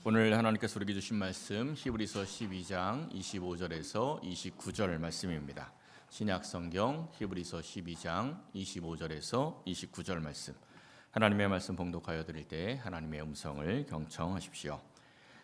오늘 하나님께서 우리에게 주신 말씀 히브리서 12장 25절에서 29절 말씀입니다. 신약성경 히브리서 12장 25절에서 29절 말씀, 하나님의 말씀 봉독하여 드릴 때 하나님의 음성을 경청하십시오.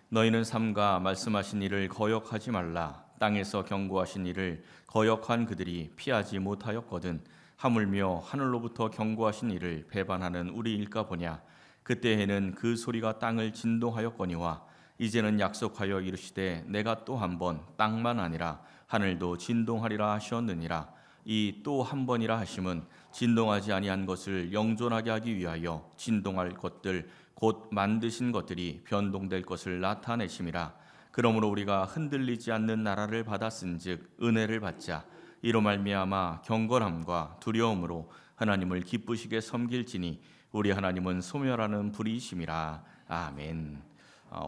너희는 삼가 말씀하신 일을 거역하지 말라. 땅에서 경고하신 일을 거역한 그들이 피하지 못하였거든. 하물며 하늘로부터 경고하신 일을 배반하는 우리일까 보냐. 그때에는 그 소리가 땅을 진동하였거니와 이제는 약속하여 이르시되 내가 또 한 번 땅만 아니라 하늘도 진동하리라 하셨느니라. 이 또 한 번이라 하심은 진동하지 아니한 것을 영존하게 하기 위하여 진동할 것들 곧 만드신 것들이 변동될 것을 나타내심이라. 그러므로 우리가 흔들리지 않는 나라를 받았은즉 은혜를 받자. 이로 말미암아 경건함과 두려움으로 하나님을 기쁘시게 섬길지니 우리 하나님은 소멸하는 불이심이라. 아멘.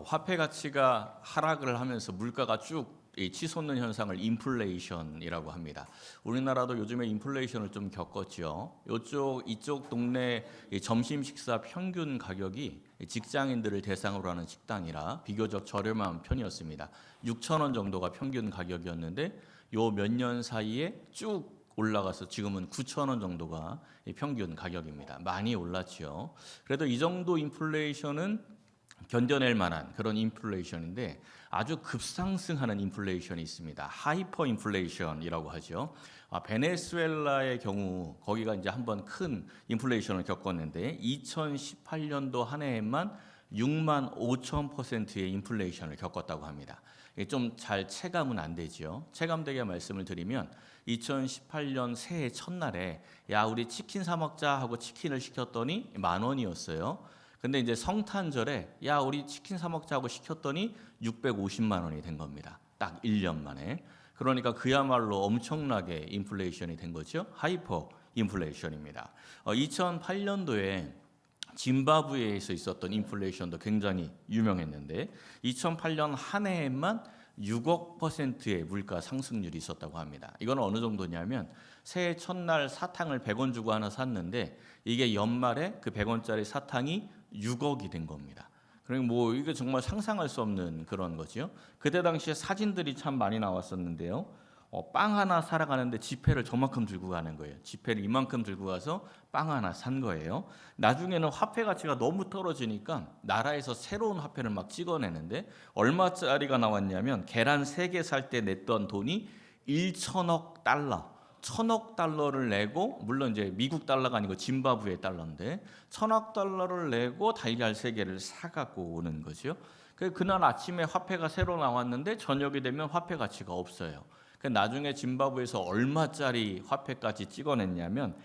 화폐 가치가 하락을 하면서 물가가 쭉 치솟는 현상을 인플레이션이라고 합니다. 우리나라도 요즘에 인플레이션을 좀 겪었죠. 이쪽 동네 점심 식사 평균 가격이 직장인들을 대상으로 하는 식당이라 비교적 저렴한 편이었습니다. 6,000원 정도가 평균 가격이었는데 요 몇 년 사이에 쭉 올라가서 지금은 9,000원 정도가 평균 가격입니다. 많이 올랐죠. 그래도 이 정도 인플레이션은 견뎌낼 만한 그런 인플레이션인데 아주 급상승하는 인플레이션이 있습니다. 하이퍼 인플레이션이라고 하죠. 베네수엘라의 경우 거기가 이제 한번 큰 인플레이션을 겪었는데 2018년도 한 해에만 6만 5천%의 인플레이션을 겪었다고 합니다. 좀 잘 체감은 안 되죠. 체감되게 말씀을 드리면 2018년 새해 첫날에 야 우리 치킨 사 먹자 하고 치킨을 시켰더니 10,000원이었어요. 근데 이제 성탄절에 야 우리 치킨 사 먹자 하고 시켰더니 650만 원이 된 겁니다. 딱 1년 만에. 그러니까 그야말로 엄청나게 인플레이션이 된 거죠. 하이퍼 인플레이션입니다. 2008년도에 짐바브웨에서 있었던 인플레이션도 굉장히 유명했는데 2008년 한 해에만 6억 %의 물가 상승률이 있었다고 합니다. 이건 어느 정도냐면 새해 첫날 사탕을 100원 주고 하나 샀는데 이게 연말에 그 100원짜리 사탕이 6억이 된 겁니다. 그러니까 이게 정말 상상할 수 없는 그런 거죠. 그때 당시에 사진들이 참 많이 나왔었는데요. 빵 하나 사러 가는데 지폐를 저만큼 들고 가는 거예요. 지폐를 이만큼 들고 가서 빵 하나 산 거예요. 나중에는 화폐 가치가 너무 떨어지니까 나라에서 새로운 화폐를 막 찍어내는데 얼마짜리가 나왔냐면 계란 3개 살 때 냈던 돈이 1천억 달러. 1,000억 달러를 내고, 물론 이제 미국 달러가 아니고 짐바브웨 달러인데 1,000억 달러를 내고 달걀 3개를 사갖고 오는 거죠. 그날 아침에 화폐가 새로 나왔는데 저녁이 되면 화폐 가치가 없어요. 나중에 짐바브웨에서 얼마짜리 화폐까지 찍어냈냐면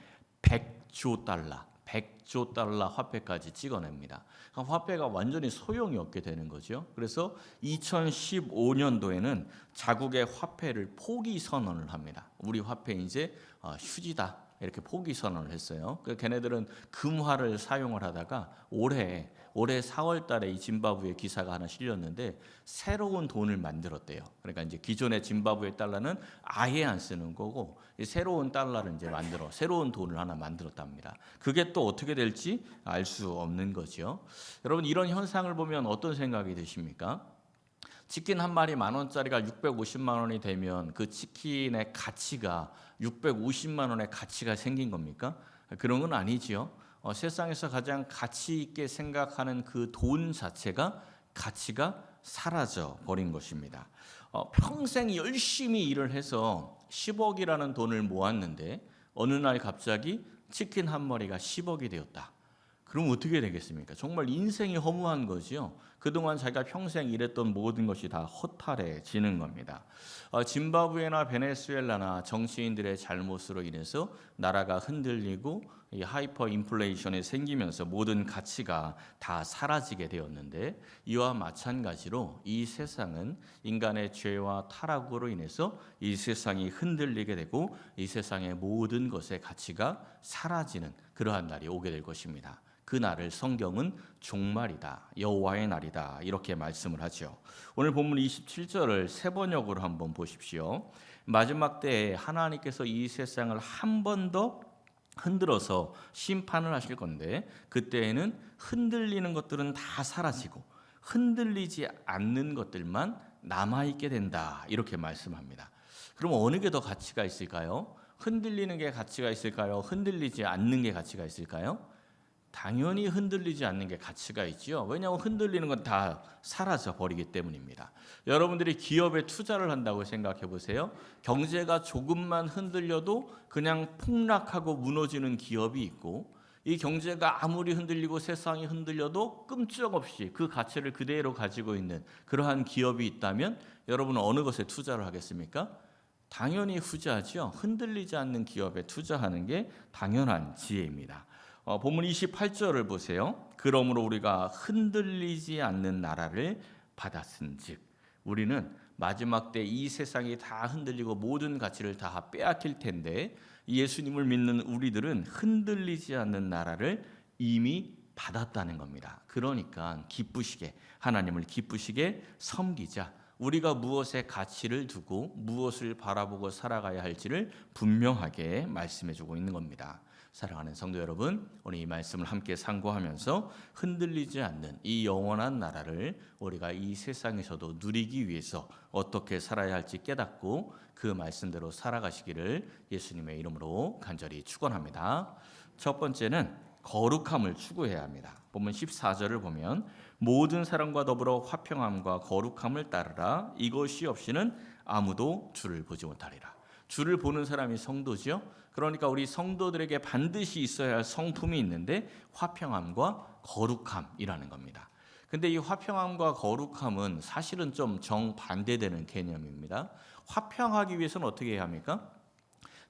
100조 달러 화폐까지 찍어냅니다. 그러니까 화폐가 완전히 소용이 없게 되는 거죠. 그래서 2015년도에는 자국의 화폐를 포기 선언을 합니다. 우리 화폐 이제 휴지다 이렇게 포기 선언을 했어요. 걔네들은 금화를 사용을 하다가 올해 4월 달에 이 짐바브웨 기사가 하나 실렸는데 새로운 돈을 만들었대요. 그러니까 이제 기존의 짐바브웨 달러는 아예 안 쓰는 거고 새로운 달러를 이제 새로운 돈을 하나 만들었답니다. 그게 또 어떻게 될지 알 수 없는 거죠. 여러분 이런 현상을 보면 어떤 생각이 드십니까? 치킨 한 마리 10,000원짜리가 650만 원이 되면 그 치킨의 가치가 650만 원의 가치가 생긴 겁니까? 그런 건 아니지요. 세상에서 가장 가치 있게 생각하는 그 돈 자체가 가치가 사라져 버린 것입니다. 평생 열심히 일을 해서 10억이라는 돈을 모았는데 어느 날 갑자기 치킨 한 마리가 10억이 되었다. 그럼 어떻게 되겠습니까? 정말 인생이 허무한 거지요. 그동안 자기가 평생 일했던 모든 것이 다 허탈해지는 겁니다. 짐바브웨나 베네수엘라나 정치인들의 잘못으로 인해서 나라가 흔들리고 이 하이퍼 인플레이션이 생기면서 모든 가치가 다 사라지게 되었는데 이와 마찬가지로 이 세상은 인간의 죄와 타락으로 인해서 이 세상이 흔들리게 되고 이 세상의 모든 것의 가치가 사라지는 그러한 날이 오게 될 것입니다. 그 날을 성경은 종말이다, 여호와의 날이다 이렇게 말씀을 하죠. 오늘 본문 27절을 세 번역으로 한번 보십시오. 마지막 때에 하나님께서 이 세상을 한 번 더 흔들어서 심판을 하실 건데 그때에는 흔들리는 것들은 다 사라지고 흔들리지 않는 것들만 남아있게 된다 이렇게 말씀합니다. 그럼 어느 게 더 가치가 있을까요? 흔들리는 게 가치가 있을까요? 흔들리지 않는 게 가치가 있을까요? 당연히 흔들리지 않는 게 가치가 있지요. 왜냐하면 흔들리는 건 다 사라져 버리기 때문입니다. 여러분들이 기업에 투자를 한다고 생각해 보세요. 경제가 조금만 흔들려도 그냥 폭락하고 무너지는 기업이 있고, 이 경제가 아무리 흔들리고 세상이 흔들려도 끔찍없이 그 가치를 그대로 가지고 있는 그러한 기업이 있다면 여러분은 어느 것에 투자를 하겠습니까? 당연히 후자죠. 흔들리지 않는 기업에 투자하는 게 당연한 지혜입니다. 본문 28절을 보세요. 그러므로 우리가 흔들리지 않는 나라를 받았은즉, 우리는 마지막 때 이 세상이 다 흔들리고 모든 가치를 다 빼앗길 텐데 예수님을 믿는 우리들은 흔들리지 않는 나라를 이미 받았다는 겁니다. 그러니까 기쁘시게, 하나님을 기쁘시게 섬기자. 우리가 무엇에 가치를 두고 무엇을 바라보고 살아가야 할지를 분명하게 말씀해주고 있는 겁니다. 사랑하는 성도 여러분, 오늘 이 말씀을 함께 상고하면서 흔들리지 않는 이 영원한 나라를 우리가 이 세상에서도 누리기 위해서 어떻게 살아야 할지 깨닫고 그 말씀대로 살아가시기를 예수님의 이름으로 간절히 축원합니다. 첫 번째는 거룩함을 추구해야 합니다. 본문 14절을 보면 모든 사람과 더불어 화평함과 거룩함을 따르라. 이것이 없이는 아무도 주를 보지 못하리라. 주를 보는 사람이 성도죠. 그러니까 우리 성도들에게 반드시 있어야 할 성품이 있는데 화평함과 거룩함이라는 겁니다. 근데 이 화평함과 거룩함은 사실은 좀 정반대되는 개념입니다. 화평하기 위해서는 어떻게 해야 합니까?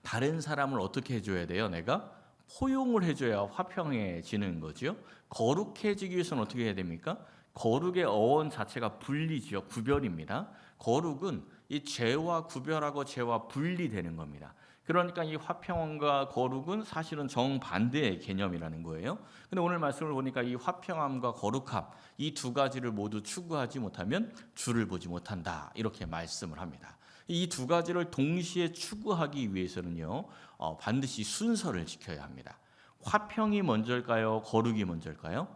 다른 사람을 어떻게 해줘야 돼요? 내가 포용을 해줘야 화평해지는 거죠. 거룩해지기 위해서는 어떻게 해야 됩니까? 거룩의 어원 자체가 분리지요. 구별입니다. 거룩은 이 죄와 구별하고 죄와 분리되는 겁니다. 그러니까 이 화평함과 거룩은 사실은 정반대의 개념이라는 거예요. 근데 오늘 말씀을 보니까 이 화평함과 거룩함, 이 두 가지를 모두 추구하지 못하면 주를 보지 못한다 이렇게 말씀을 합니다. 이 두 가지를 동시에 추구하기 위해서는요, 반드시 순서를 지켜야 합니다. 화평이 먼저일까요? 거룩이 먼저일까요?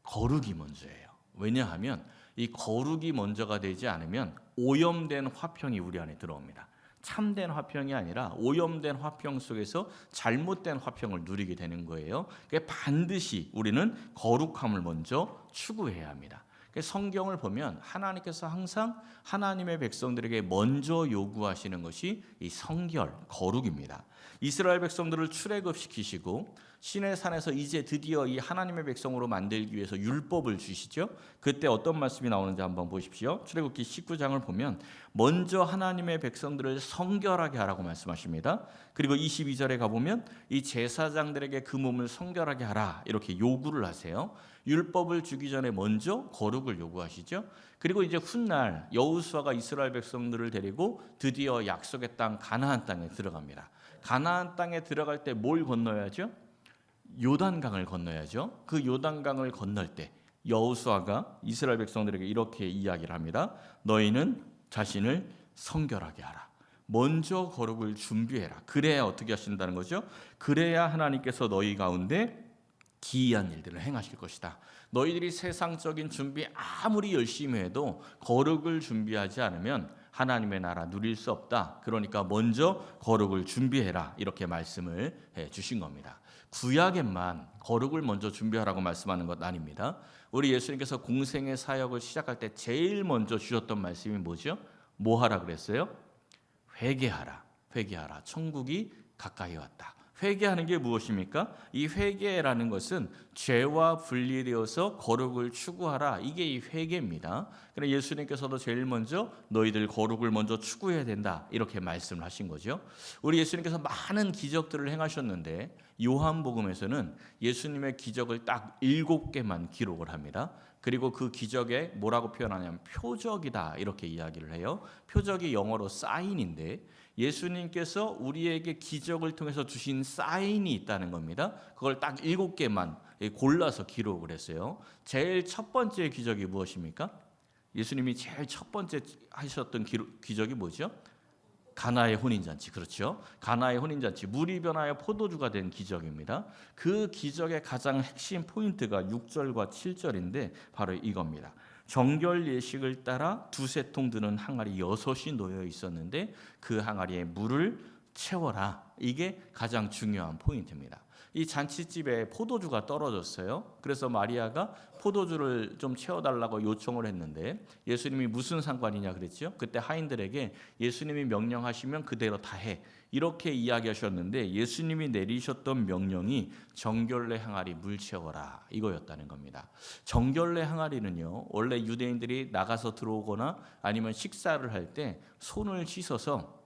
거룩이 먼저예요. 왜냐하면 이 거룩이 먼저가 되지 않으면 오염된 화평이 우리 안에 들어옵니다. 참된 화평이 아니라 오염된 화평 속에서 잘못된 화평을 누리게 되는 거예요. 그러니까 반드시 우리는 거룩함을 먼저 추구해야 합니다. 성경을 보면 하나님께서 항상 하나님의 백성들에게 먼저 요구하시는 것이 이 성결, 거룩입니다. 이스라엘 백성들을 출애굽시키시고 시내산에서 이제 드디어 이 하나님의 백성으로 만들기 위해서 율법을 주시죠. 그때 어떤 말씀이 나오는지 한번 보십시오. 출애굽기 19장을 보면 먼저 하나님의 백성들을 성결하게 하라고 말씀하십니다. 그리고 22절에 가보면 이 제사장들에게 그 몸을 성결하게 하라 이렇게 요구를 하세요. 율법을 주기 전에 먼저 거룩을 요구하시죠. 그리고 이제 훗날 여호수아가 이스라엘 백성들을 데리고 드디어 약속의 땅 가나안 땅에 들어갑니다. 가나안 땅에 들어갈 때 뭘 건너야죠? 요단강을 건너야죠. 그 요단강을 건널 때 여호수아가 이스라엘 백성들에게 이렇게 이야기를 합니다. 너희는 자신을 성결하게 하라. 먼저 거룩을 준비해라. 그래야 어떻게 하신다는 거죠? 그래야 하나님께서 너희 가운데 기이한 일들을 행하실 것이다. 너희들이 세상적인 준비 아무리 열심히 해도 거룩을 준비하지 않으면 하나님의 나라 누릴 수 없다. 그러니까 먼저 거룩을 준비해라. 이렇게 말씀을 해 주신 겁니다. 구약에만 거룩을 먼저 준비하라고 말씀하는 것 아닙니다. 우리 예수님께서 공생의 사역을 시작할 때 제일 먼저 주셨던 말씀이 뭐죠? 뭐 하라 그랬어요? 회개하라. 회개하라. 천국이 가까이 왔다. 회개하는 게 무엇입니까? 이 회개라는 것은 죄와 분리되어서 거룩을 추구하라. 이게 이 회개입니다. 그래서 예수님께서도 제일 먼저 너희들 거룩을 먼저 추구해야 된다. 이렇게 말씀을 하신 거죠. 우리 예수님께서 많은 기적들을 행하셨는데 요한복음에서는 예수님의 기적을 딱 7개만 기록을 합니다. 그리고 그 기적에 뭐라고 표현하냐면 표적이다 이렇게 이야기를 해요. 표적이 영어로 사인인데 예수님께서 우리에게 기적을 통해서 주신 사인이 있다는 겁니다. 그걸 딱 7개만 골라서 기록을 했어요. 제일 첫 번째 기적이 무엇입니까? 예수님이 제일 첫 번째 하셨던 기적이 뭐죠? 가나의 혼인잔치, 그렇죠? 가나의 혼인잔치, 물이 변하여 포도주가 된 기적입니다. 그 기적의 가장 핵심 포인트가 6절과 7절인데 바로 이겁니다. 정결 예식을 따라 두세 통 드는 항아리 6이 놓여 있었는데 그 항아리에 물을 채워라. 이게 가장 중요한 포인트입니다. 이 잔치집에 포도주가 떨어졌어요. 그래서 마리아가 포도주를 좀 채워달라고 요청을 했는데 예수님이 무슨 상관이냐 그랬죠. 그때 하인들에게 예수님이 명령하시면 그대로 다 해, 이렇게 이야기하셨는데 예수님이 내리셨던 명령이 정결례 항아리 물 채워라, 이거였다는 겁니다. 정결례 항아리는요, 원래 유대인들이 나가서 들어오거나 아니면 식사를 할 때 손을 씻어서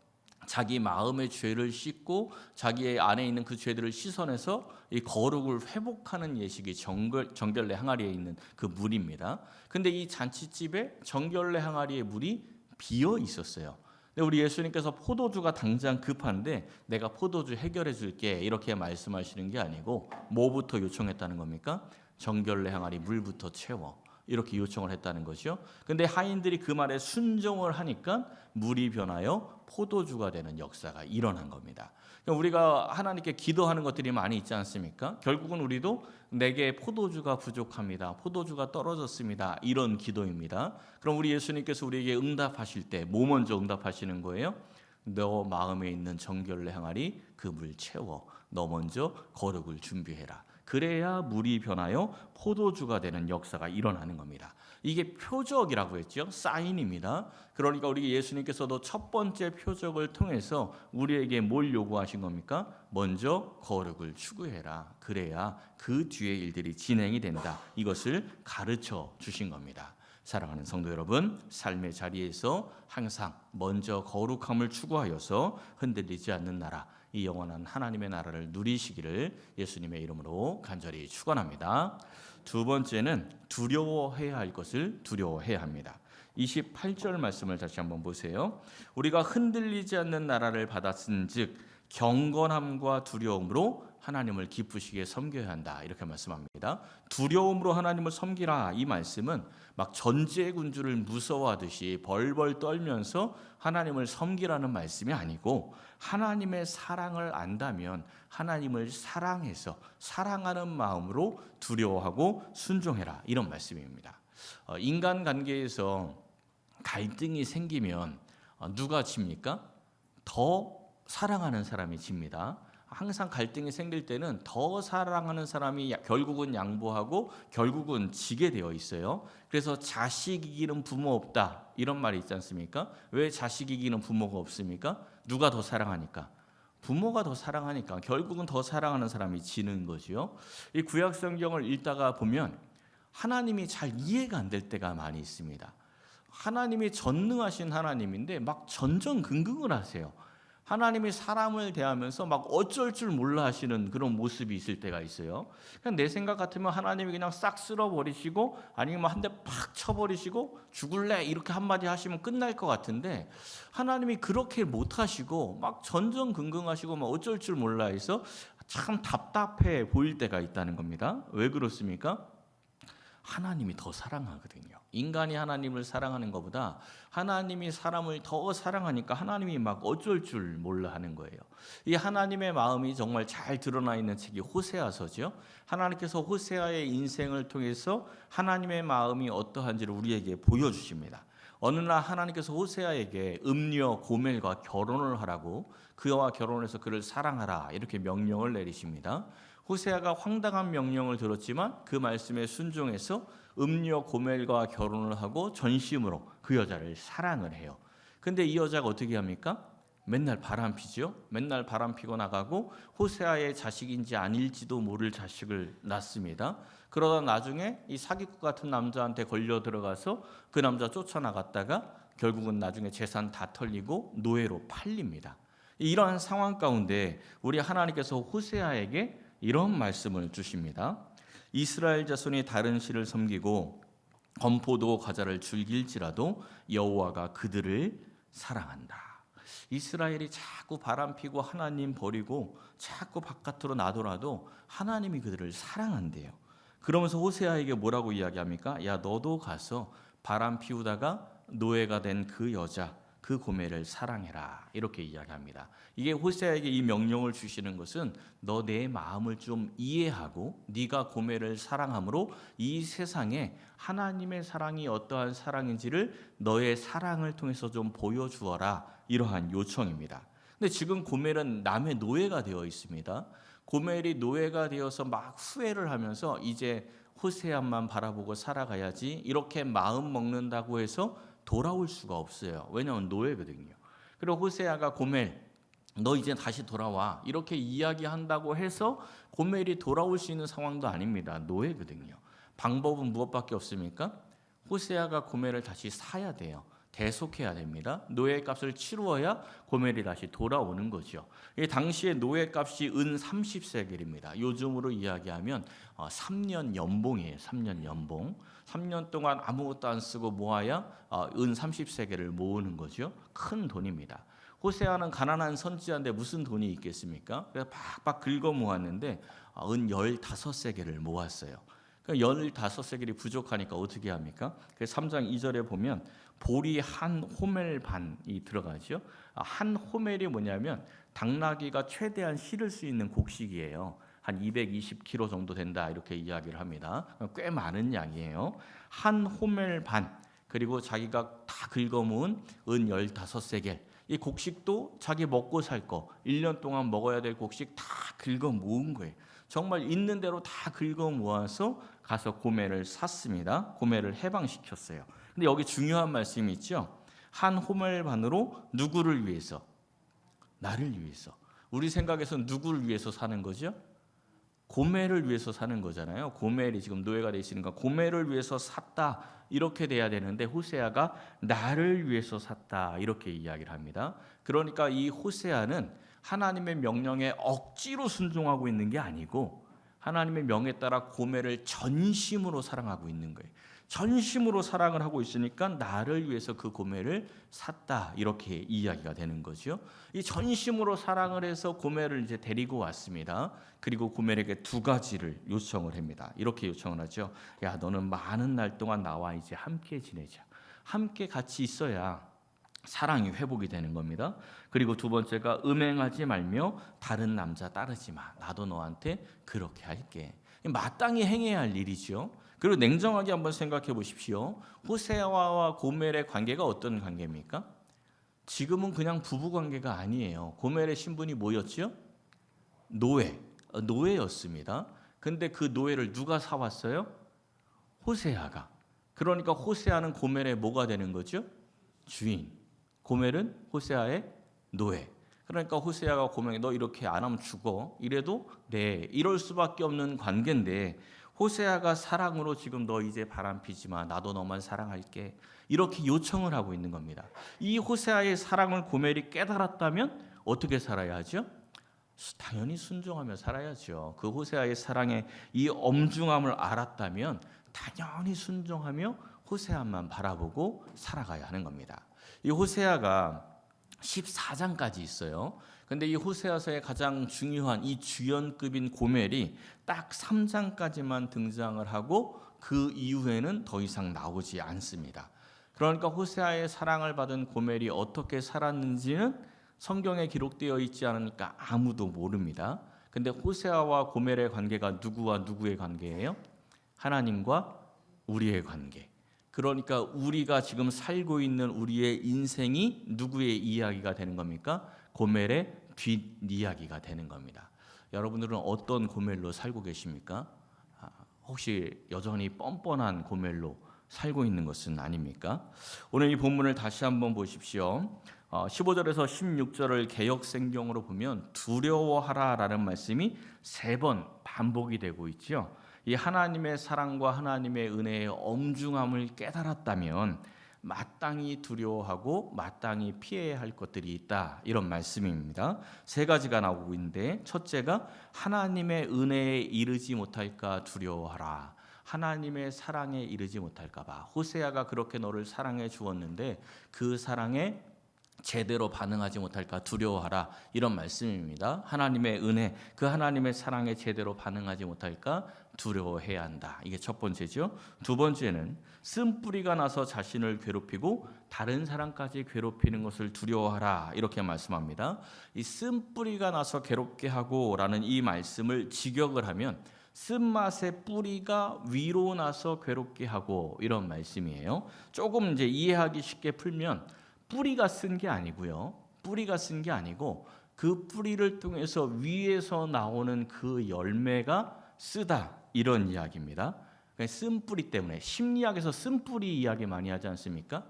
자기 마음의 죄를 씻고 자기의 안에 있는 그 죄들을 씻어내서 이 거룩을 회복하는 예식이 정결례 항아리에 있는 그 물입니다. 근데 이 잔치집에 정결례 항아리의 물이 비어 있었어요. 근데 우리 예수님께서 포도주가 당장 급한데 내가 포도주 해결해 줄게, 이렇게 말씀하시는 게 아니고 뭐부터 요청했다는 겁니까? 정결례 항아리 물부터 채워, 이렇게 요청을 했다는 거죠. 근데 하인들이 그 말에 순종을 하니까 물이 변하여 포도주가 되는 역사가 일어난 겁니다. 그러니까 우리가 하나님께 기도하는 것들이 많이 있지 않습니까? 결국은 우리도 내게 포도주가 부족합니다, 포도주가 떨어졌습니다, 이런 기도입니다. 그럼 우리 예수님께서 우리에게 응답하실 때 뭐 먼저 응답하시는 거예요? 너 마음에 있는 정결례 항아리 그 물 채워, 너 먼저 거룩을 준비해라. 그래야 물이 변하여 포도주가 되는 역사가 일어나는 겁니다. 이게 표적이라고 했죠. 사인입니다. 그러니까 우리 예수님께서도 첫 번째 표적을 통해서 우리에게 뭘 요구하신 겁니까? 먼저 거룩을 추구해라. 그래야 그 뒤에 일들이 진행이 된다. 이것을 가르쳐 주신 겁니다. 사랑하는 성도 여러분, 삶의 자리에서 항상 먼저 거룩함을 추구하여서 흔들리지 않는 나라, 이 영원한 하나님의 나라를 누리시기를 예수님의 이름으로 간절히 축원합니다. 두 번째는 두려워해야 할 것을 두려워해야 합니다. 28절 말씀을 다시 한번 보세요. 우리가 흔들리지 않는 나라를 받았은즉 경건함과 두려움으로 하나님을 기쁘시게 섬겨야 한다, 이렇게 말씀합니다. 두려움으로 하나님을 섬기라, 이 말씀은 막 전제 군주를 무서워하듯이 벌벌 떨면서 하나님을 섬기라는 말씀이 아니고 하나님의 사랑을 안다면 하나님을 사랑해서 사랑하는 마음으로 두려워하고 순종해라, 이런 말씀입니다. 인간관계에서 갈등이 생기면 누가 집니까? 더 사랑하는 사람이 집니다. 항상 갈등이 생길 때는 더 사랑하는 사람이 결국은 양보하고 결국은 지게 되어 있어요. 그래서 자식 이기는 부모 없다, 이런 말이 있지 않습니까? 왜 자식 이기는 부모가 없습니까? 누가 더 사랑하니까. 부모가 더 사랑하니까 결국은 더 사랑하는 사람이 지는 거죠. 이 구약 성경을 읽다가 보면 하나님이 잘 이해가 안 될 때가 많이 있습니다. 하나님이 전능하신 하나님인데 막 전전긍긍을 하세요. 하나님이 사람을 대하면서 막 어쩔 줄 몰라 하시는 그런 모습이 있을 때가 있어요. 그냥 내 생각 같으면 하나님이 그냥 싹 쓸어버리시고 아니면 한 대 팍 쳐버리시고 죽을래, 이렇게 한마디 하시면 끝날 것 같은데 하나님이 그렇게 못하시고 막 전전긍긍하시고 막 어쩔 줄 몰라 해서 참 답답해 보일 때가 있다는 겁니다. 왜 그렇습니까? 하나님이 더 사랑하거든요. 인간이 하나님을 사랑하는 것보다 하나님이 사람을 더 사랑하니까 하나님이 막 어쩔 줄 몰라 하는 거예요. 이 하나님의 마음이 정말 잘 드러나 있는 책이 호세아서죠. 하나님께서 호세아의 인생을 통해서 하나님의 마음이 어떠한지를 우리에게 보여주십니다. 어느 날 하나님께서 호세아에게 음녀 고멜과 결혼을 하라고, 그와 결혼해서 그를 사랑하라, 이렇게 명령을 내리십니다. 호세아가 황당한 명령을 들었지만 그 말씀에 순종해서 음녀 고멜과 결혼을 하고 전심으로 그 여자를 사랑을 해요. 근데 이 여자가 어떻게 합니까? 맨날 바람피죠. 맨날 바람피고 나가고 호세아의 자식인지 아닐지도 모를 자식을 낳습니다. 그러다 나중에 이 사기꾼 같은 남자한테 걸려 들어가서 그 남자 쫓아나갔다가 결국은 나중에 재산 다 털리고 노예로 팔립니다. 이러한 상황 가운데 우리 하나님께서 호세아에게 이런 말씀을 주십니다. 이스라엘 자손이 다른 신을 섬기고 건포도 과자를 즐길지라도 여호와가 그들을 사랑한다. 이스라엘이 자꾸 바람피고 하나님 버리고 자꾸 바깥으로 나더라도 하나님이 그들을 사랑한대요. 그러면서 호세아에게 뭐라고 이야기합니까? 야, 너도 가서 바람 피우다가 노예가 된 그 여자, 그 고멜을 사랑해라 이렇게 이야기합니다. 이게 호세아에게 이 명령을 주시는 것은 너 내 마음을 좀 이해하고 네가 고멜을 사랑함으로 이 세상에 하나님의 사랑이 어떠한 사랑인지를 너의 사랑을 통해서 좀 보여주어라 이러한 요청입니다. 근데 지금 고멜은 남의 노예가 되어 있습니다. 고멜이 노예가 되어서 막 후회를 하면서 이제 호세아만 바라보고 살아가야지 이렇게 마음 먹는다고 해서 돌아올 수가 없어요. 왜냐하면 노예거든요. 그리고 호세아가 고멜 너 이제 다시 돌아와 이렇게 이야기한다고 해서 고멜이 돌아올 수 있는 상황도 아닙니다. 노예거든요. 방법은 무엇밖에 없습니까? 호세아가 고멜을 다시 사야 돼요. 대속해야 됩니다. 노예 값을 치루어야 고멜이 다시 돌아오는 거죠. 당시에 노예 값이 은 30세겔입니다. 요즘으로 이야기하면 3년 연봉이에요. 3년 연봉. 3년 동안 아무것도 안 쓰고 모아야 은 30세겔을 모으는 거죠. 큰 돈입니다. 호세아는 가난한 선지자인데 무슨 돈이 있겠습니까? 그래서 팍팍 긁어 모았는데 은 15세겔을 모았어요. 15세겔이 부족하니까 어떻게 합니까? 3장 2절에 보면 보리 한 호멜 반이 들어가죠. 한 호멜이 뭐냐면 당나귀가 최대한 실을 수 있는 곡식이에요. 한 220kg 정도 된다 이렇게 이야기를 합니다. 꽤 많은 양이에요. 한 호멜 반 그리고 자기가 다 긁어모은 은 15세겔 이 곡식도 자기 먹고 살 거 1년 동안 먹어야 될 곡식 다 긁어 모은 거예요. 정말 있는 대로 다 긁어 모아서 가서 고멜을 샀습니다. 고멜을 해방시켰어요. 근데 여기 중요한 말씀이 있죠. 한 호멜 반으로 누구를 위해서? 나를 위해서. 우리 생각에서 누구를 위해서 사는 거죠? 고멜을 위해서 사는 거잖아요. 고멜이 지금 노예가 돼 있으니까 고멜을 위해서 샀다 이렇게 돼야 되는데 호세아가 나를 위해서 샀다 이렇게 이야기를 합니다. 그러니까 이 호세아는 하나님의 명령에 억지로 순종하고 있는 게 아니고 하나님의 명에 따라 고멜을 전심으로 사랑하고 있는 거예요. 전심으로 사랑을 하고 있으니까 나를 위해서 그 고멜을 샀다 이렇게 이야기가 되는 거죠. 이 전심으로 사랑을 해서 고멜을 이제 데리고 왔습니다. 그리고 고멜에게 두 가지를 요청을 합니다. 이렇게 요청을 하죠. 야, 너는 많은 날 동안 나와 이제 함께 지내자. 함께 같이 있어야 사랑이 회복이 되는 겁니다. 그리고 두 번째가 음행하지 말며 다른 남자 따르지 마. 나도 너한테 그렇게 할게. 마땅히 행해야 할 일이죠. 그리고 냉정하게 한번 생각해 보십시오. 호세아와 고멜의 관계가 어떤 관계입니까? 지금은 그냥 부부 관계가 아니에요. 고멜의 신분이 뭐였죠? 노예였습니다. 근데 그 노예를 누가 사왔어요? 호세아가. 그러니까 호세아는 고멜의 뭐가 되는 거죠? 주인. 고멜은 호세아의 노예. 그러니까 호세아가 고멜에게 너 이렇게 안 하면 죽어. 이래도 네. 이럴 수밖에 없는 관계인데 호세아가 사랑으로 지금 너 이제 바람피지 마. 나도 너만 사랑할게. 이렇게 요청을 하고 있는 겁니다. 이 호세아의 사랑을 고멜이 깨달았다면 어떻게 살아야 하죠? 당연히 순종하며 살아야죠. 그 호세아의 사랑의 이 엄중함을 알았다면 당연히 순종하며 호세아만 바라보고 살아가야 하는 겁니다. 이 호세아가 14장까지 있어요. 근데 이 호세아서의 가장 중요한 이 주연급인 고멜이 딱 3장까지만 등장을 하고 그 이후에는 더 이상 나오지 않습니다. 그러니까 호세아의 사랑을 받은 고멜이 어떻게 살았는지는 성경에 기록되어 있지 않으니까 아무도 모릅니다. 근데 호세아와 고멜의 관계가 누구와 누구의 관계예요? 하나님과 우리의 관계. 그러니까 우리가 지금 살고 있는 우리의 인생이 누구의 이야기가 되는 겁니까? 고멜의 뒷이야기가 되는 겁니다. 여러분들은 어떤 고멜로 살고 계십니까? 혹시 여전히 뻔뻔한 고멜로 살고 있는 것은 아닙니까? 오늘 이 본문을 다시 한번 보십시오. 15절에서 16절을 개역성경으로 보면 두려워하라라는 말씀이 3번 반복이 되고 있죠. 이 하나님의 사랑과 하나님의 은혜의 엄중함을 깨달았다면 마땅히 두려워하고 마땅히 피해야 할 것들이 있다 이런 말씀입니다. 3가지가 나오고 있는데 첫째가 하나님의 은혜에 이르지 못할까 두려워하라. 하나님의 사랑에 이르지 못할까 봐. 호세아가 그렇게 너를 사랑해 주었는데 그 사랑에 제대로 반응하지 못할까 두려워하라, 이런 말씀입니다. 하나님의 은혜, 그 하나님의 사랑에 제대로 반응하지 못할까 두려워해야 한다. 이게 첫 번째죠. 두 번째는 쓴뿌리가 나서 자신을 괴롭히고 다른 사람까지 괴롭히는 것을 두려워하라, 이렇게 말씀합니다. 이 쓴뿌리가 나서 괴롭게 하고라는 이 말씀을 직역을 하면 쓴맛의 뿌리가 위로 나서 괴롭게 하고, 이런 말씀이에요. 조금 이제 이해하기 쉽게 풀면 뿌리가 쓴 게 아니고요. 뿌리가 쓴 게 아니고 그 뿌리를 통해서 위에서 나오는 그 열매가 쓰다, 이런 이야기입니다. 쓴 뿌리 때문에, 심리학에서 쓴 뿌리 이야기 많이 하지 않습니까?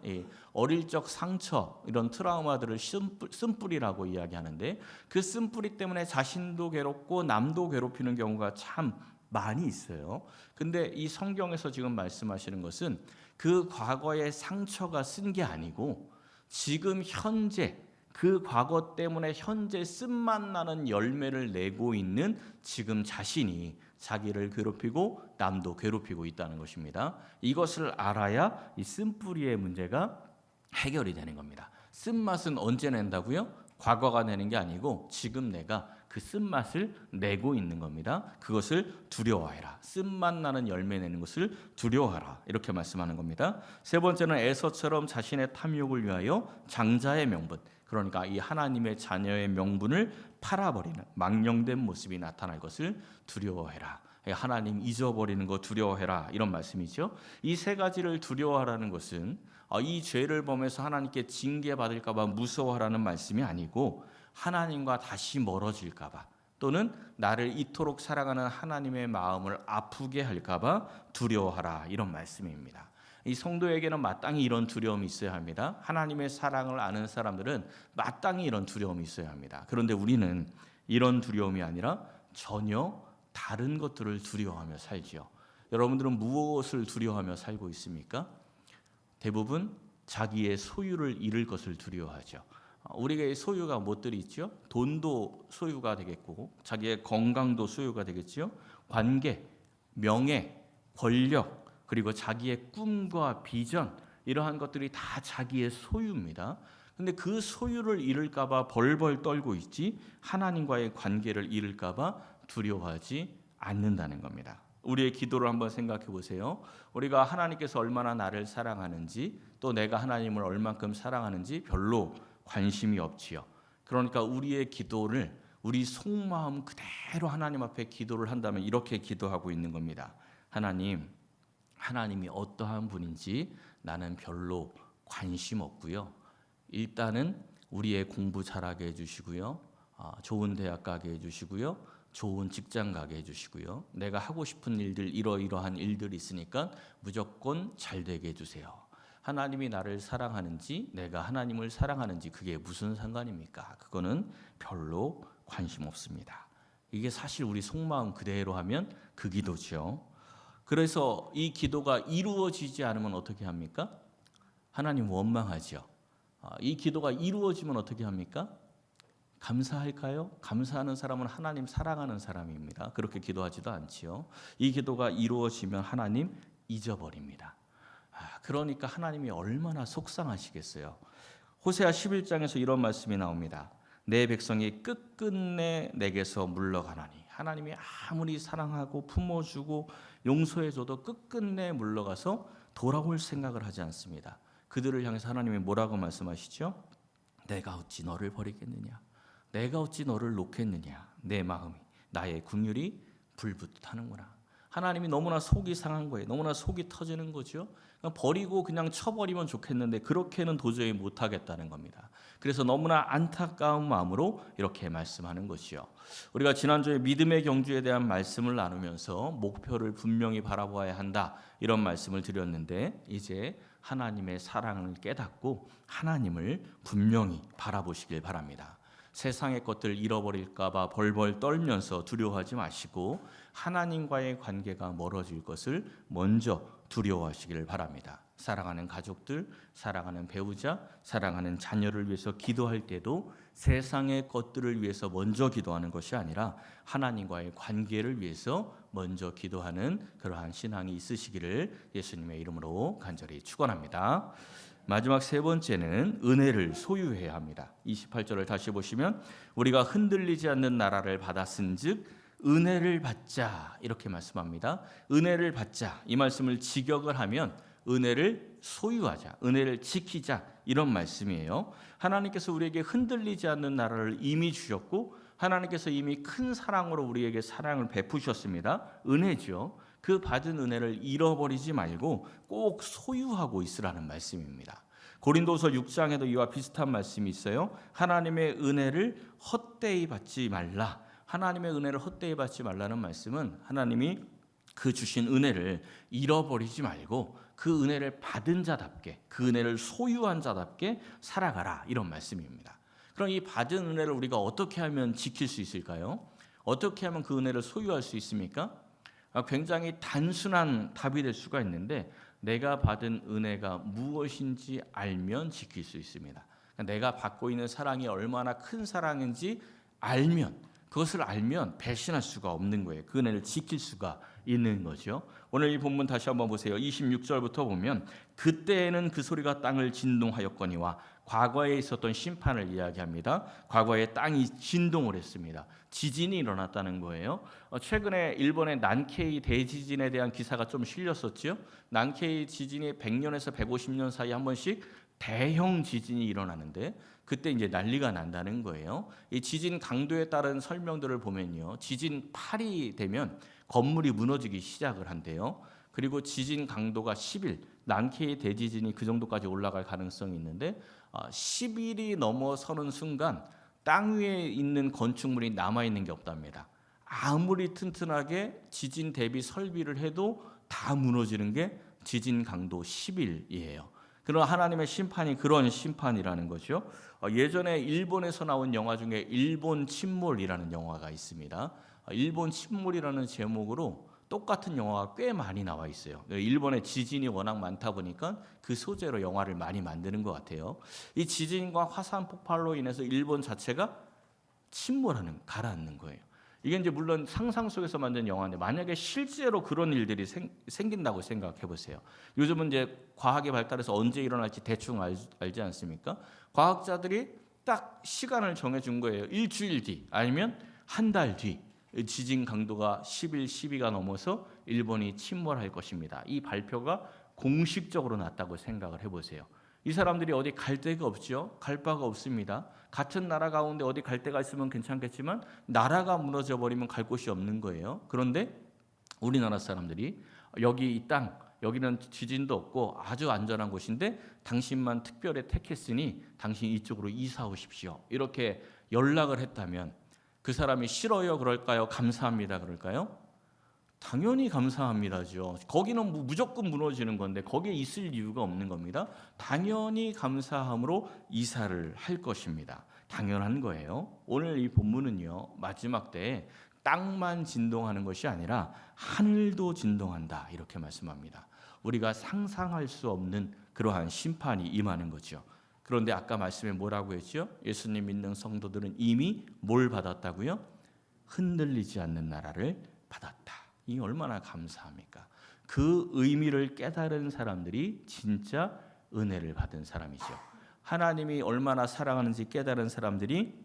어릴 적 상처, 이런 트라우마들을 쓴 뿌리라고 이야기하는데, 그 쓴 뿌리 때문에 자신도 괴롭고 남도 괴롭히는 경우가 참 많이 있어요. 근데 이 성경에서 지금 말씀하시는 것은 그 과거의 상처가 쓴 게 아니고 지금 현재 그 과거 때문에 현재 쓴맛 나는 열매를 내고 있는 지금 자신이 자기를 괴롭히고 남도 괴롭히고 있다는 것입니다. 이것을 알아야 이 쓴뿌리의 문제가 해결이 되는 겁니다. 쓴맛은 언제 낸다고요? 과거가 내는 게 아니고 지금 내가 그 쓴맛을 내고 있는 겁니다. 그것을 두려워해라. 쓴맛 나는 열매 내는 것을 두려워하라, 이렇게 말씀하는 겁니다. 세 번째는 에서처럼 자신의 탐욕을 위하여 장자의 명분, 그러니까 이 하나님의 자녀의 명분을 팔아버리는 망령된 모습이 나타날 것을 두려워해라. 하나님 잊어버리는 거 두려워해라, 이런 말씀이죠. 이 세 가지를 두려워하라는 것은 이 죄를 범해서 하나님께 징계받을까 봐 무서워하라는 말씀이 아니고 하나님과 다시 멀어질까 봐, 또는 나를 이토록 사랑하는 하나님의 마음을 아프게 할까 봐 두려워하라, 이런 말씀입니다. 이 성도에게는 마땅히 이런 두려움이 있어야 합니다. 하나님의 사랑을 아는 사람들은 마땅히 이런 두려움이 있어야 합니다. 그런데 우리는 이런 두려움이 아니라 전혀 다른 것들을 두려워하며 살지요. 여러분들은 무엇을 두려워하며 살고 있습니까? 대부분 자기의 소유를 잃을 것을 두려워하죠. 우리의 소유가 무엇들이 있죠? 돈도 소유가 되겠고, 자기의 건강도 소유가 되겠죠. 관계, 명예, 권력, 그리고 자기의 꿈과 비전, 이러한 것들이 다 자기의 소유입니다. 근데 그 소유를 잃을까 봐 벌벌 떨고 있지, 하나님과의 관계를 잃을까 봐 두려워하지 않는다는 겁니다. 우리의 기도를 한번 생각해 보세요. 우리가 하나님께서 얼마나 나를 사랑하는지, 또 내가 하나님을 얼만큼 사랑하는지 별로 관심이 없지요. 그러니까 우리의 기도를 우리 속마음 그대로 하나님 앞에 기도를 한다면 이렇게 기도하고 있는 겁니다. 하나님이 어떠한 분인지 나는 별로 관심 없고요. 일단은 우리의 공부 잘하게 해주시고요. 좋은 대학 가게 해주시고요. 좋은 직장 가게 해주시고요. 내가 하고 싶은 일들, 이러이러한 일들이 있으니까 무조건 잘 되게 해주세요. 하나님이 나를 사랑하는지 내가 하나님을 사랑하는지 그게 무슨 상관입니까? 그거는 별로 관심 없습니다. 이게 사실 우리 속마음 그대로 하면 그 기도죠. 그래서 이 기도가 이루어지지 않으면 어떻게 합니까? 하나님 원망하죠. 이 기도가 이루어지면 어떻게 합니까? 감사할까요? 감사하는 사람은 하나님 사랑하는 사람입니다. 그렇게 기도하지도 않지요. 이 기도가 이루어지면 하나님 잊어버립니다. 그러니까 하나님이 얼마나 속상하시겠어요. 호세아 11장에서 이런 말씀이 나옵니다. 내 백성이 끝끝내 내게서 물러가나니, 하나님이 아무리 사랑하고 품어주고 용서해줘도 끝끝내 물러가서 돌아올 생각을 하지 않습니다. 그들을 향해서 하나님이 뭐라고 말씀하시죠? 내가 어찌 너를 버리겠느냐, 내가 어찌 너를 놓겠느냐, 내 마음이 나의 긍휼이 불붙하는구나. 하나님이 너무나 속이 상한 거예요. 너무나 속이 터지는 거죠. 버리고 그냥 쳐버리면 좋겠는데 그렇게는 도저히 못하겠다는 겁니다. 그래서 너무나 안타까운 마음으로 이렇게 말씀하는 것이요. 우리가 지난주에 믿음의 경주에 대한 말씀을 나누면서 목표를 분명히 바라보아야 한다, 이런 말씀을 드렸는데, 이제 하나님의 사랑을 깨닫고 하나님을 분명히 바라보시길 바랍니다. 세상의 것들 잃어버릴까 봐 벌벌 떨면서 두려워하지 마시고 하나님과의 관계가 멀어질 것을 먼저 두려워하시기를 바랍니다. 사랑하는 가족들, 사랑하는 배우자, 사랑하는 자녀를 위해서 기도할 때도 세상의 것들을 위해서 먼저 기도하는 것이 아니라 하나님과의 관계를 위해서 먼저 기도하는 그러한 신앙이 있으시기를 예수님의 이름으로 간절히 축원합니다. 마지막 세 번째는 은혜를 소유해야 합니다. 28절을 다시 보시면 우리가 흔들리지 않는 나라를 받았은즉 은혜를 받자 이렇게 말씀합니다. 은혜를 받자 이 말씀을 직역을 하면 은혜를 소유하자, 은혜를 지키자 이런 말씀이에요. 하나님께서 우리에게 흔들리지 않는 나라를 이미 주셨고 하나님께서 이미 큰 사랑으로 우리에게 사랑을 베푸셨습니다. 은혜죠. 그 받은 은혜를 잃어버리지 말고 꼭 소유하고 있으라는 말씀입니다. 고린도서 6장에도 이와 비슷한 말씀이 있어요. 하나님의 은혜를 헛되이 받지 말라. 하나님의 은혜를 헛되이 받지 말라는 말씀은 하나님이 그 주신 은혜를 잃어버리지 말고 그 은혜를 받은 자답게, 그 은혜를 소유한 자답게 살아가라 이런 말씀입니다. 그럼 이 받은 은혜를 우리가 어떻게 하면 지킬 수 있을까요? 어떻게 하면 그 은혜를 소유할 수 있습니까? 굉장히 단순한 답이 될 수가 있는데 내가 받은 은혜가 무엇인지 알면 지킬 수 있습니다. 내가 받고 있는 사랑이 얼마나 큰 사랑인지 알면, 그것을 알면 배신할 수가 없는 거예요. 그 은혜를 지킬 수가 있는 거죠. 오늘 이 본문 다시 한번 보세요. 26절부터 보면 그때에는 그 소리가 땅을 진동하였거니와 과거에 있었던 심판을 이야기합니다. 과거에 땅이 진동을 했습니다. 지진이 일어났다는 거예요. 최근에 일본의 난케이 대지진에 대한 기사가 좀 실렸었죠. 난케이 지진이 100년에서 150년 사이에 한 번씩 대형 지진이 일어나는데 그때 이제 난리가 난다는 거예요. 이 지진 강도에 따른 설명들을 보면요, 지진 8이 되면 건물이 무너지기 시작을 한대요. 그리고 지진 강도가 10일, 난케이 대지진이 그 정도까지 올라갈 가능성이 있는데 10일이 넘어서는 순간 땅 위에 있는 건축물이 남아있는 게 없답니다. 아무리 튼튼하게 지진 대비 설비를 해도 다 무너지는 게 지진 강도 10일이에요. 그런 하나님의 심판이 그런 심판이라는 거죠. 예전에 일본에서 나온 영화 중에 일본 침몰이라는 영화가 있습니다. 일본 침몰이라는 제목으로 똑같은 영화가 꽤 많이 나와 있어요. 일본에 지진이 워낙 많다 보니까 그 소재로 영화를 많이 만드는 것 같아요. 이 지진과 화산 폭발로 인해서 일본 자체가 침몰하는, 가라앉는 거예요. 이게 이제 물론 상상 속에서 만든 영화인데 만약에 실제로 그런 일들이 생긴다고 생각해 보세요. 요즘은 이제 과학이 발달해서 언제 일어날지 대충 알지 않습니까? 과학자들이 딱 시간을 정해준 거예요. 일주일 뒤 아니면 한 달 뒤 지진 강도가 10일, 12가 넘어서 일본이 침몰할 것입니다. 이 발표가 공식적으로 났다고 생각을 해보세요. 이 사람들이 어디 갈 데가 없죠. 갈 바가 없습니다. 같은 나라 가운데 어디 갈 데가 있으면 괜찮겠지만 나라가 무너져 버리면 갈 곳이 없는 거예요. 그런데 우리나라 사람들이 여기 이 땅, 여기는 지진도 없고 아주 안전한 곳인데 당신만 특별히 택했으니 당신 이쪽으로 이사 오십시오. 이렇게 연락을 했다면 그 사람이 싫어요 그럴까요? 감사합니다 그럴까요? 당연히 감사합니다죠. 거기는 무조건 무너지는 건데 거기에 있을 이유가 없는 겁니다. 당연히 감사함으로 이사를 할 것입니다. 당연한 거예요. 오늘 이 본문은요, 마지막 때에 땅만 진동하는 것이 아니라 하늘도 진동한다 이렇게 말씀합니다. 우리가 상상할 수 없는 그러한 심판이 임하는 거죠. 그런데 아까 말씀에 뭐라고 했죠? 예수님 믿는 성도들은 이미 뭘 받았다고요? 흔들리지 않는 나라를 받았다. 이 얼마나 감사합니까? 그 의미를 깨달은 사람들이 진짜 은혜를 받은 사람이죠. 하나님이 얼마나 사랑하는지 깨달은 사람들이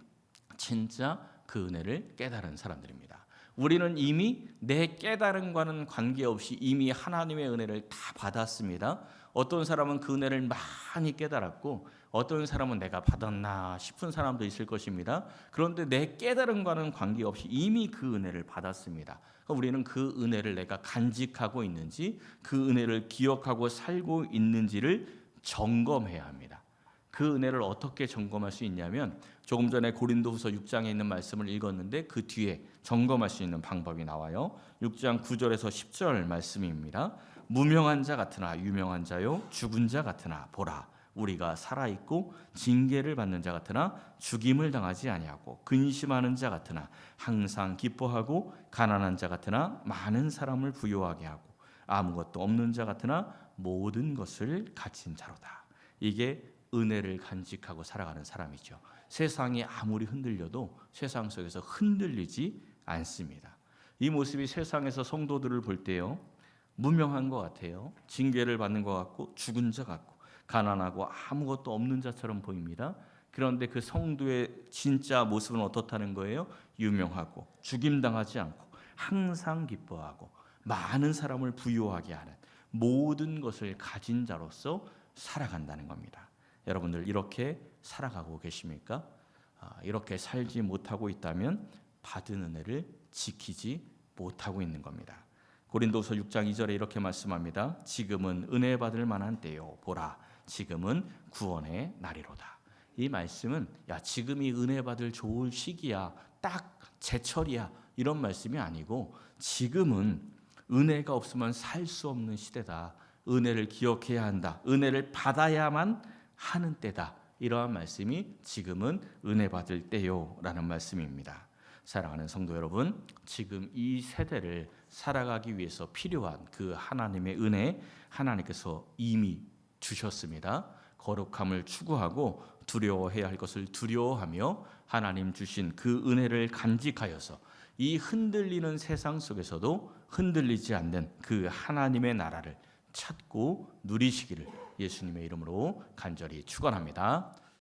진짜 그 은혜를 깨달은 사람들입니다. 우리는 이미 내 깨달음과는 관계없이 이미 하나님의 은혜를 다 받았습니다. 어떤 사람은 그 은혜를 많이 깨달았고 어떤 사람은 내가 받았나 싶은 사람도 있을 것입니다. 그런데 내 깨달음과는 관계없이 이미 그 은혜를 받았습니다. 우리는 그 은혜를 내가 간직하고 있는지 그 은혜를 기억하고 살고 있는지를 점검해야 합니다. 그 은혜를 어떻게 점검할 수 있냐면 조금 전에 고린도후서 6장에 있는 말씀을 읽었는데 그 뒤에 점검할 수 있는 방법이 나와요. 6장 9절에서 10절 말씀입니다. 무명한 자 같으나 유명한 자요 죽은 자 같으나 보라 우리가 살아있고 징계를 받는 자 같으나 죽임을 당하지 아니하고 근심하는 자 같으나 항상 기뻐하고 가난한 자 같으나 많은 사람을 부유하게 하고 아무것도 없는 자 같으나 모든 것을 가진 자로다. 이게 은혜를 간직하고 살아가는 사람이죠. 세상이 아무리 흔들려도 세상 속에서 흔들리지 않습니다. 이 모습이 세상에서 성도들을 볼 때요 무명한 것 같아요. 징계를 받는 것 같고 죽은 자 같고 가난하고 아무것도 없는 자처럼 보입니다. 그런데 그 성도의 진짜 모습은 어떻다는 거예요? 유명하고 죽임당하지 않고 항상 기뻐하고 많은 사람을 부유하게 하는 모든 것을 가진 자로서 살아간다는 겁니다. 여러분들 이렇게 살아가고 계십니까? 이렇게 살지 못하고 있다면 받은 은혜를 지키지 못하고 있는 겁니다. 고린도서 6장 2절에 이렇게 말씀합니다. 지금은 은혜 받을 만한 때요, 보라 지금은 구원의 날이로다. 이 말씀은 지금이 은혜 받을 좋을 시기야, 딱 제철이야, 이런 말씀이 아니고 지금은 은혜가 없으면 살 수 없는 시대다. 은혜를 기억해야 한다. 은혜를 받아야만 하는 때다. 이러한 말씀이 지금은 은혜 받을 때요 라는 말씀입니다. 사랑하는 성도 여러분, 지금 이 세대를 살아가기 위해서 필요한 그 하나님의 은혜 하나님께서 이미 주셨습니다. 거룩함을 추구하고 두려워해야 할 것을 두려워하며 하나님 주신 그 은혜를 간직하여서 이 흔들리는 세상 속에서도 흔들리지 않는 그 하나님의 나라를 찾고 누리시기를 예수님의 이름으로 간절히 축원합니다.